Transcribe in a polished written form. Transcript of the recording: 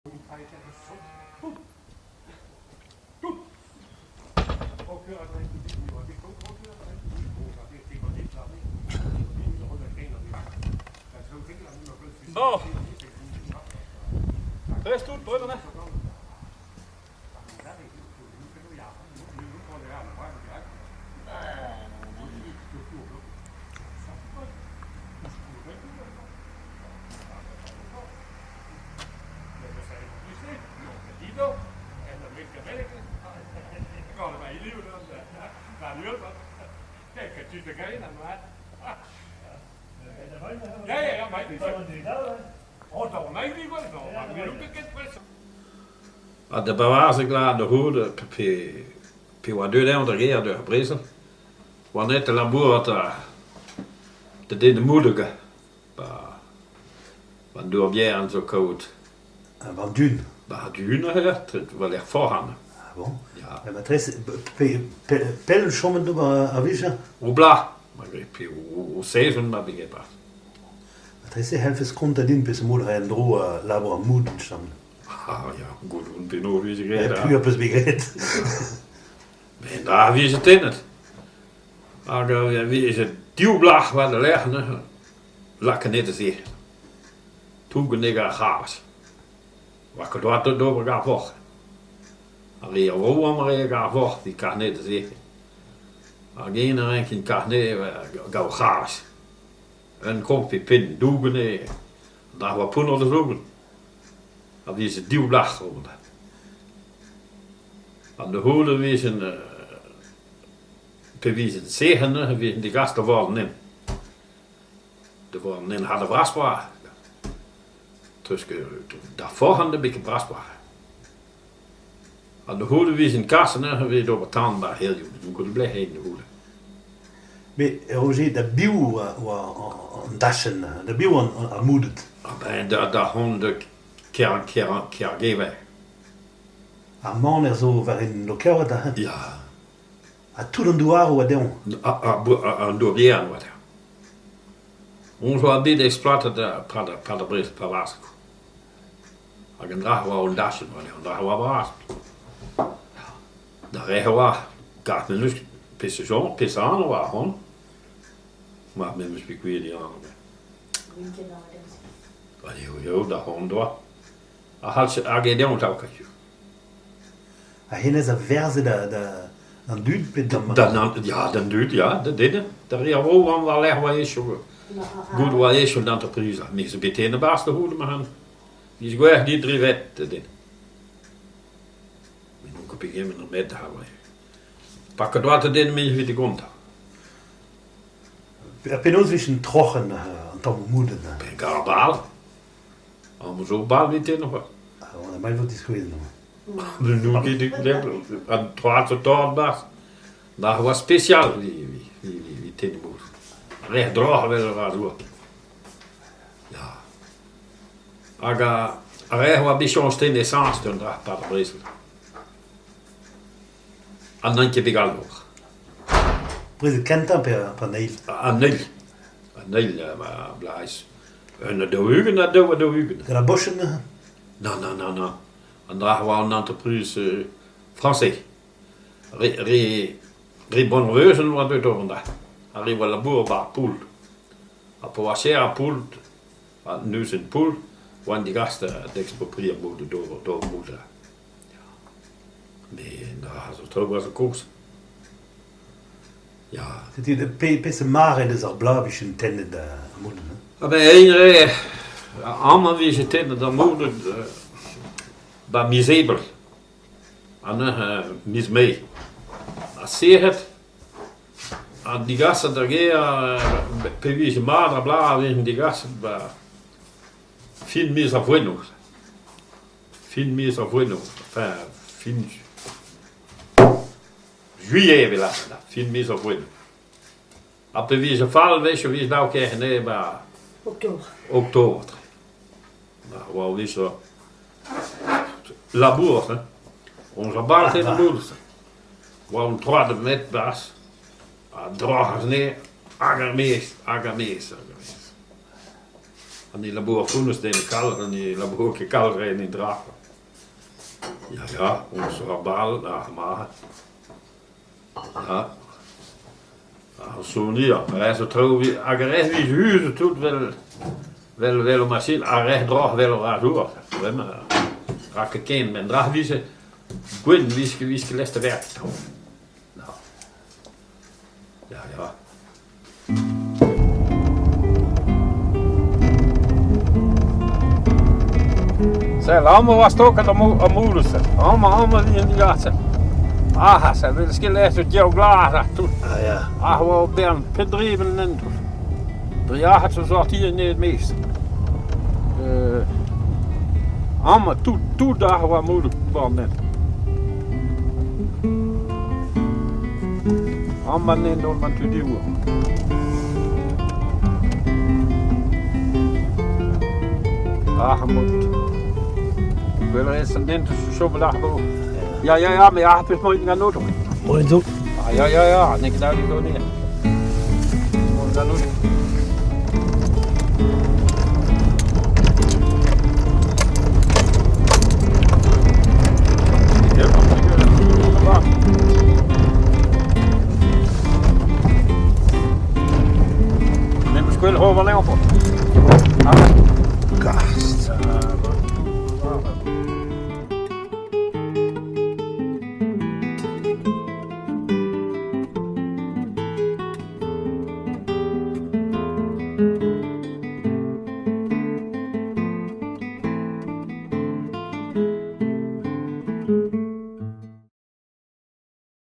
Nå, rest ud brønderne. A de bewaarse klaar de hoede pe wat deur aan de reer de Bresel. Wanneer de labour wat de de moedige. Want door bien aan zo koud. Van Dune. Bah dune het wel echt voorhanden. Ah bon? Ja. Maar het is pel schommen door avisa. Hoe bla. Maar ik pe hoe seizoen maar begrepen. Het is helfes contadin bis moeder en droe labo moeden staan. Ah ja, goed doen ben wie ze Ja, reden. puur pas begrepen. Ben daar wie is het in het. Maar wie is het duwblag waar de leggen. Lakken net te zeggen. Toen kon ik aan gaas. Wat ik wat door elkaar vocht. Alleen hoe maar elkaar vocht, die kan net te zeggen. Alleen een keer kan net gauw gaas. Een kopje pin, doegen nee. Daar wat poen op de zoeken. Dat is het duwblag geworden. Aan de hoede wezen bewijzen zegenen, wezen die gasten worden in. De worden in harde brasbaar. Dus daarvoor hadden een beetje brasbaar. Aan de hoede wezen kassen, wezen door betaalbaar heel jong. Dan kon je blij in de hoede. Maar Roger, de bieuw een dassen, de bieuw aan moedet. En daar honden keer geven. Aan man er zo waarin lokaal daar. Ja. A tout een douar wat dan. Aan door bien wat. Ons was dit exploiten de Paderbrees per Wasco. Ik draag wel een dasje, maar ik draag wel waas. Daar regen we, gaat me dus pissen aan waar gewoon. Maar met mijn spiek weer die aan. Jo, daar gewoon door. Als je dan ook je. Hij is een verse dan duurt met dan. Ja, dan duurt ja, dat dit. Daar is wel wel echt wat is zo. Goed wat is zo dan te prijzen. Niet zo beetje in de baas te houden maar. Die is gewoon die drie wet dit. Ik moet op een gegeven moment met houden. Pak het wat in mensen wie de grond. Ik ben ons een trochen dan moeden. Ben garbaal. Allemaal zo baal niet in nog wat. Maar wat is goed nog. Nu doe ik dit aan het toort baas. Dat was speciaal wie tin moet. Recht dragen wel wat zo. Ja. Aga recht wat beetje steen de saans toen daar paar Bresel. En dan heb ik al nog. Bresel kent dat per neil. Een maar blaas. En de hugen dat doen we de hugen. De bossen. Nou. En daar was een entreprise Français. Bonreuzen wat doet over daar. Arriva la boer bij pool. Op een wasser pool. Nu zijn pool. Want die gasten exproprieerd moeten door moeder. Nee, dat was een koers. Ja. Het is de pisse mare is al blauw in tenden de moeden. Maar iedereen, allemaal wie ze tenen, dan moeder bij misabel. En mis mee. Als je het, aan die gasten daar gaan, per wie ze maar bla, die gasten, veel meer dan voor nog. Veel meer dan voor nog. Enfin, veel. Juillet wil laten dat, veel meer dan voor nog. Op de wie ze vallen, weet je wie ze nou krijgen, nee, maar. Oktober. Nou, wel is zo. Labour, hè. Onze baard in de moeder. Wel een troade met baas. Dragers neer. Agarmees. En die labor groenes in de kalder en die labor ke kalder in die dragen. Ja, onze rabalen, maar. Ja. Zo niet, ja. Maar zo trouw wie, als je recht wie huizen doet, wel maar zien, als recht draag wel raar door. Raak kind met draag wie ze, goed wie ze les te werk. Nou. Ja. Zij, allemaal was het ook aan moederste. Allemaal die in die gaten. Ze willen schillen eens uit jouw glazen toen. Ah ja. We ben bedreven en toen. 3 jaar had ze zorgt hier niet het meest. Allemaal toen dagen waar moeilijk was net. Allemaal niet doen wat u die wil. Moet. Ik wil er eens een ding tussen zo'n dag door. Ja, maar ja, het is nooit gaan doen. Mooi doen. Ja, niks daar niet door neer. Moet dat doen. Neem een spul over Leopold.